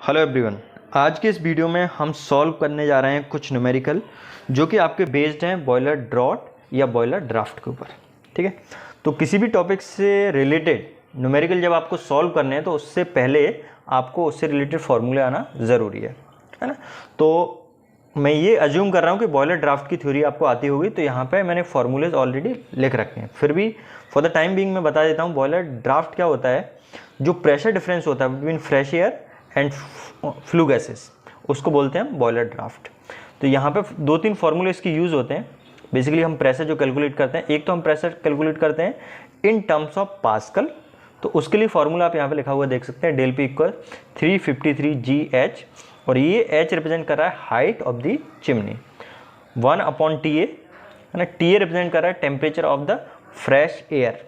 Hello everyone. आज के इस वीडियो में हम सॉल्व करने जा रहे हैं कुछ न्यूमेरिकल जो कि आपके बेस्ड हैं बॉयलर ड्रॉट या बॉयलर ड्राफ्ट के ऊपर। ठीक है, तो किसी भी टॉपिक से रिलेटेड न्यूमेरिकल जब आपको सॉल्व करने हैं तो उससे पहले आपको उससे रिलेटेड फार्मूले आना ज़रूरी है ना। तो मैं ये अज्यूम कर रहा हूँ कि बॉयलर ड्राफ्ट की थ्योरी आपको आती होगी, तो यहाँ पे मैंने फार्मूलेज ऑलरेडी लिख रखे हैं। फिर भी फॉर द टाइम बीइंग मैं बता देता हूँ बॉयलर ड्राफ्ट क्या होता है। जो प्रेशर डिफरेंस होता है between fresh air and flue gases, उसको बोलते हैं बॉयलर ड्राफ्ट। तो यहाँ पे दो तीन फार्मूले इसकी यूज़ होते हैं। बेसिकली हम प्रेशर जो कैलकुलेट करते हैं, एक तो हम प्रेशर कैलकुलेट करते हैं इन टर्म्स ऑफ पास्कल, तो उसके लिए फार्मूला आप यहाँ पे लिखा हुआ देख सकते हैं, डेल पी इक्वल 353 GH, और ये H रिप्रेजेंट कर रहा है height of the chimney, 1/TA है ना। TA रिप्रेजेंट कर रहा है temperature of the fresh air,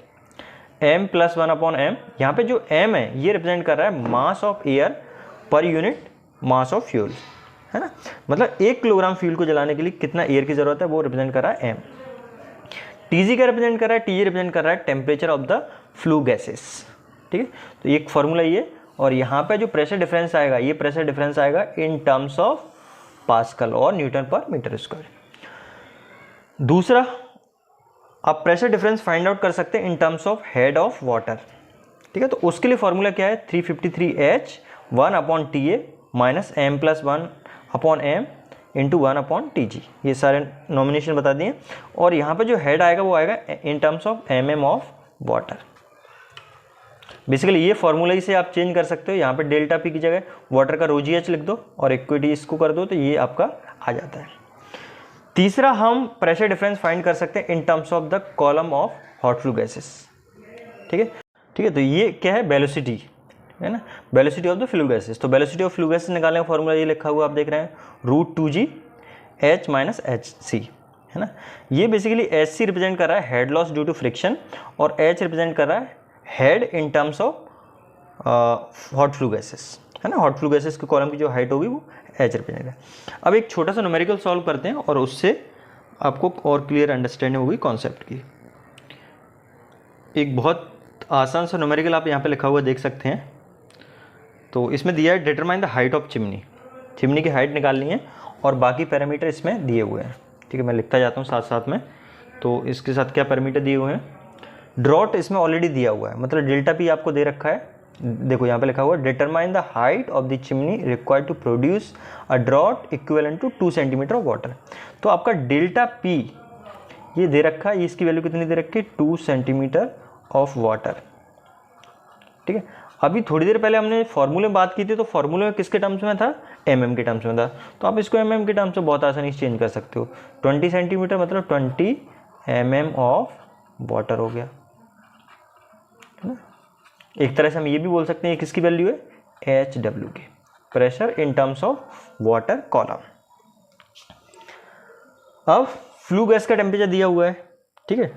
M + 1/m। यहाँ पे जो M है ये रिप्रेजेंट कर रहा है mass of air per unit mass of fuel, है ना। मतलब 1 किलोग्राम फ्यूल को जलाने के लिए कितना एयर की जरूरत है वो रिप्रेजेंट कर रहा है M। TG क्या रिप्रेजेंट कर रहा है, TG रिप्रेजेंट कर रहा है temperature of the flue gases. ठीक है, तो एक फार्मूला ये, और यहाँ पे जो प्रेशर डिफरेंस आएगा ये प्रेशर डिफरेंस आएगा इन टर्म्स ऑफ पास्कल और न्यूटन पर मीटर स्क्वायर। दूसरा, आप प्रेशर डिफरेंस फाइंड आउट कर सकते हैं इन terms of head of water. ठीक है, तो उसके लिए फार्मूला क्या है, 353H 1/TA minus M + 1/m into 1/TG। ये सारे नॉमिनेशन बता दिए। और यहाँ पे जो हेड आएगा वो आएगा इन terms of mm of water. Basically ये फार्मूला से आप चेंज कर सकते हो। यहाँ पे डेल्टा पी की जगह वाटर का ρGH लिख दो और इक्विटी इसको कर दो, तो ये आपका आ जाता है। तीसरा, हम प्रेशर डिफरेंस फाइंड कर सकते हैं इन terms of the column of hot flue gases. ठीक है, तो ये क्या है, वेलोसिटी है ना, velocity of the flue gases. तो वेलोसिटी ऑफ फ्लू गैसेस निकालने का फार्मूला ये लिखा हुआ आप देख रहे हैं, √2G H - HC, है ना। ये बेसिकली HC रिप्रेजेंट कर रहा है head loss due to friction, और H रिप्रेजेंट कर रहा है head in terms of hot flue gases, है ना। हॉट फ्लू गैसेस के कॉलम की जो हाइट होगी वो H रिप्रेजेंट है। अब एक छोटा सा न्यूमेरिकल सॉल्व करते हैं और उससे आपको और क्लियर अंडरस्टैंडिंग होगी कॉन्सेप्ट की। एक बहुत आसान सा न्यूमेरिकल आप यहाँ पे लिखा हुआ देख सकते हैं। तो इसमें दिया है determine the height of chimney, chimney की हाइट निकालनी है और बाकी पैरामीटर इसमें दिए हुए हैं। ठीक है, मैं लिखता जाता हूँ साथ साथ में। तो इसके साथ क्या पैरामीटर दिए हुए हैं, ड्रॉट इसमें ऑलरेडी दिया हुआ है, मतलब डेल्टा पी आपको दे रखा है। देखो यहाँ पे लिखा हुआ है determine the height of the chimney required to produce a draught equivalent to 2 centimetre of water. तो आपका डेल्टा पी ये दे रखा है, इसकी वैल्यू कितनी दे रखी है, 2 सेंटीमीटर ऑफ वाटर। ठीक है, अभी थोड़ी देर पहले हमने फार्मूले में बात की थी, तो फार्मूले में किसके टर्म्स में था, mm के टर्म्स में था। तो आप इसको mm के टर्म्स में बहुत आसानी से चेंज कर सकते हो। 20 सेंटीमीटर मतलब 20 mm ऑफ वाटर हो गया, है ना। एक तरह से हम ये भी बोल सकते हैं किसकी वैल्यू है, HW की, pressure in terms of water column. अब फ्लू गैस का टेम्परेचर दिया हुआ है। ठीक है,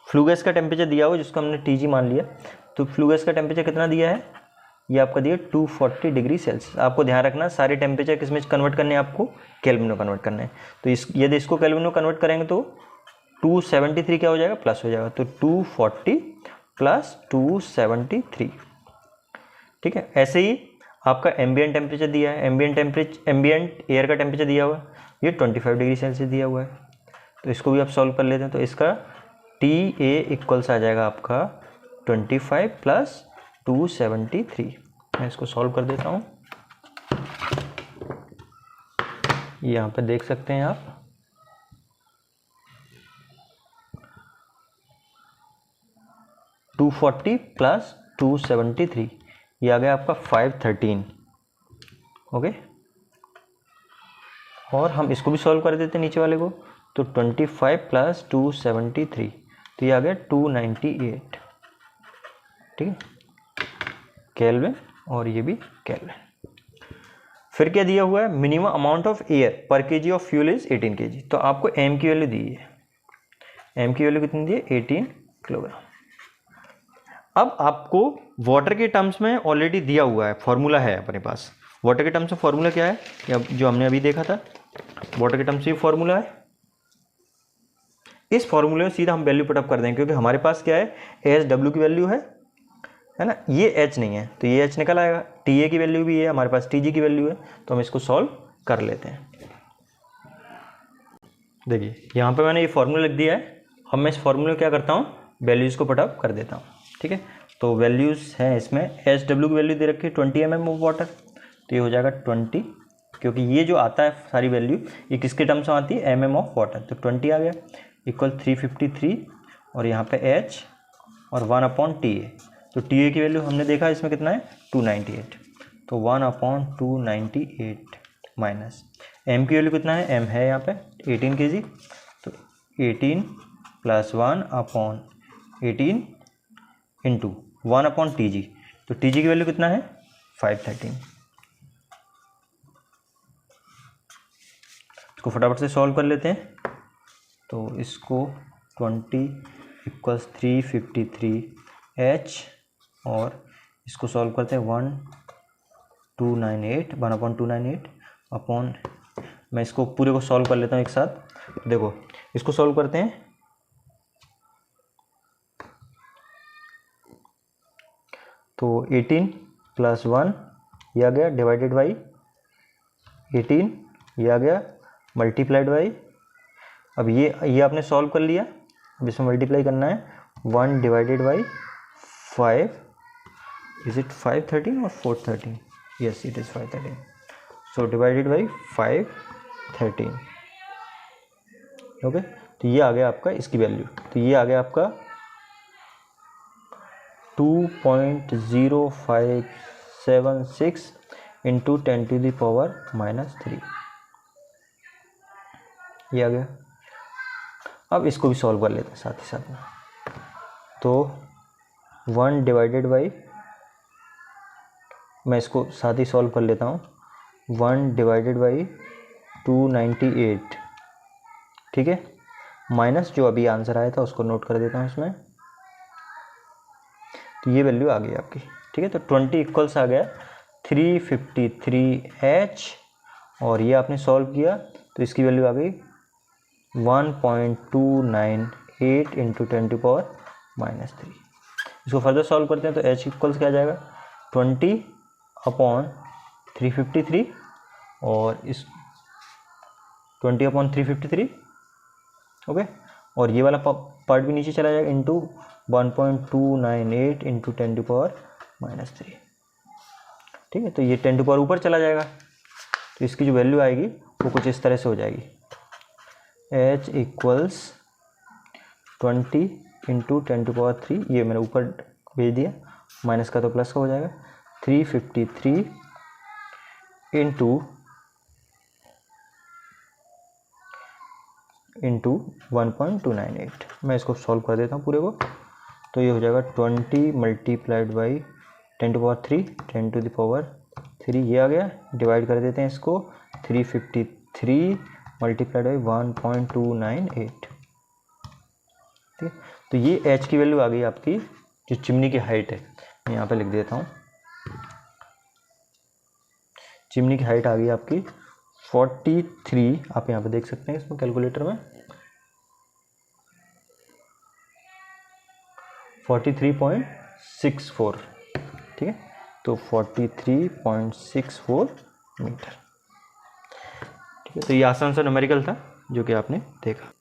फ्लू गैस का टेम्परेचर दिया हुआ है जिसको हमने TG मान लिया। तो फ्लू गैस का टेम्परेचर कितना दिया है, ये आपका दिया 240 डिग्री सेल्सियस। आपको ध्यान रखना सारे टेम्परेचर किस में कन्वर्ट करने हैं, आपको केल्विन में कन्वर्ट करना है। तो यदि इसको केल्विन में कन्वर्ट करेंगे तो 273 क्या हो जाएगा, प्लस हो जाएगा। तो 240 + 273। ठीक है, ऐसे ही आपका एम्बिएंट टेम्परेचर दिया है, एम्बिएंट एयर का टेम्परेचर दिया हुआ है, ये 25 डिग्री सेल्सियस दिया हुआ है। तो इसको भी आप सॉल्व कर लेते हैं। तो इसका TA इक्वल्स आ जाएगा आपका 25 + 273। मैं इसको सॉल्व कर देता हूँ, यहाँ पे देख सकते हैं आप। (240 + 273) ये आ गया आपका 513। ओके, और हम इसको भी सॉल्व कर देते हैं नीचे वाले को। तो 25 + 273, तो ये आ गया 298। ठीक है, केल्विन, और ये भी केल्विन। फिर क्या दिया हुआ है, मिनिमम अमाउंट ऑफ एयर पर KG of fuel is 18 kg। तो आपको M की वैल्यू दी है, M की वैल्यू कितनी दी है, 18 किलोग्राम। अब आपको वाटर के टर्म्स में ऑलरेडी दिया हुआ है, फॉर्मूला है अपने पास। वाटर के टर्म्स में फॉर्मूला क्या है, या जो हमने अभी देखा था, वाटर के टर्म्स में फॉर्मूला है। इस फॉर्मूले में सीधा हम वैल्यू पुटअप कर देंगे, क्योंकि हमारे पास क्या है, HW की वैल्यू है ना। ये H नहीं है तो ये H निकल आएगा, TA की वैल्यू भी है, हमारे पास TG की वैल्यू है, तो हम इसको सॉल्व कर लेते हैं। देखिए यहाँ पे मैंने ये फार्मूला लिख दिया है। अब मैं इस फार्मूले में क्या करता हूँ, वैल्यूज़ को पुटअप कर देता हूँ। ठीक है, तो वैल्यूज़ हैं इसमें, SW की वैल्यू दे रखी है 20 mm ऑफ वाटर, तो ये हो जाएगा 20, क्योंकि ये जो आता है सारी वैल्यू ये किसके टर्म्स में आती है, mm ऑफ वाटर, तो 20 आ गया इक्वल 353, और यहाँ पे H और 1/TA। तो TA की वैल्यू हमने देखा इसमें कितना है 298, तो 1/298 माइनस M की वैल्यू कितना है, M है यहाँ पे 18 kg, तो 18 + 1/18 इंटू 1/TG, तो TG की वैल्यू कितना है 513। इसको फटाफट से सॉल्व कर लेते हैं। तो इसको 20 = 353H, और इसको सॉल्व करते हैं 1/298 अपॉन, मैं इसको पूरे को सॉल्व कर लेता हूँ एक साथ। देखो इसको सॉल्व करते हैं, तो 18 + 1 ये आ गया डिवाइडेड बाई 18, ये आ गया मल्टीप्लाइड बाई, अब ये आपने सॉल्व कर लिया, अब इसमें मल्टीप्लाई करना है 1/5, इज इट 513 और 413, yes it is 513, so divided by 513। Okay, तो ये आ गया आपका इसकी वैल्यू, तो ये आ गया आपका 2.0576 इंटू 10⁻³ ये आ गया। अब इसको भी सॉल्व कर लेते हैं साथ ही साथ में, तो 1 डिवाइडेड बाई, मैं इसको साथ ही सॉल्व कर लेता हूँ, 1 डिवाइडेड बाई 298, ठीक है, माइनस जो अभी आंसर आया था उसको नोट कर देता हूँ इसमें, तो ये वैल्यू आ गई आपकी। ठीक है, तो 20 इक्वल्स आ गया 353H, और ये आपने सॉल्व किया तो इसकी वैल्यू आ गई 1.298 इंटू 10⁻³ इसको फर्दर सॉल्व करते हैं, तो H इक्वल्स क्या आ जाएगा 20/353, और इस 20/353, ओके, और ये वाला पार्ट भी नीचे चला जाएगा इंटू 1.298 इंटू 10⁻³। ठीक है, तो ये 10 ऊपर चला जाएगा, तो इसकी जो वैल्यू आएगी वो कुछ इस तरह से हो जाएगी, H इक्वल्स 20 इंटू 10⁻³ ये मैंने ऊपर भेज दिया, माइनस का तो प्लस का हो जाएगा, 353 इंटू 1.298। मैं इसको सॉल्व कर देता हूँ पूरे को, तो ये हो जाएगा 20 मल्टीप्लाइड बाई 10⁻³ 10⁻³ ये आ गया, डिवाइड कर देते हैं इसको, 353 मल्टीप्लाइड बाई 1.298। ठीक है, तो ये H की वैल्यू आ गई आपकी, जो चिमनी की हाइट है, मैं यहाँ पे लिख देता हूँ, चिमनी की हाइट आ गई आपकी 43, आप यहाँ पे देख सकते हैं इसमें कैलकुलेटर में 43.64। ठीक है, तो 43.64 मीटर। ठीक है, तो ये आसान सा न्यूमेरिकल था जो कि आपने देखा।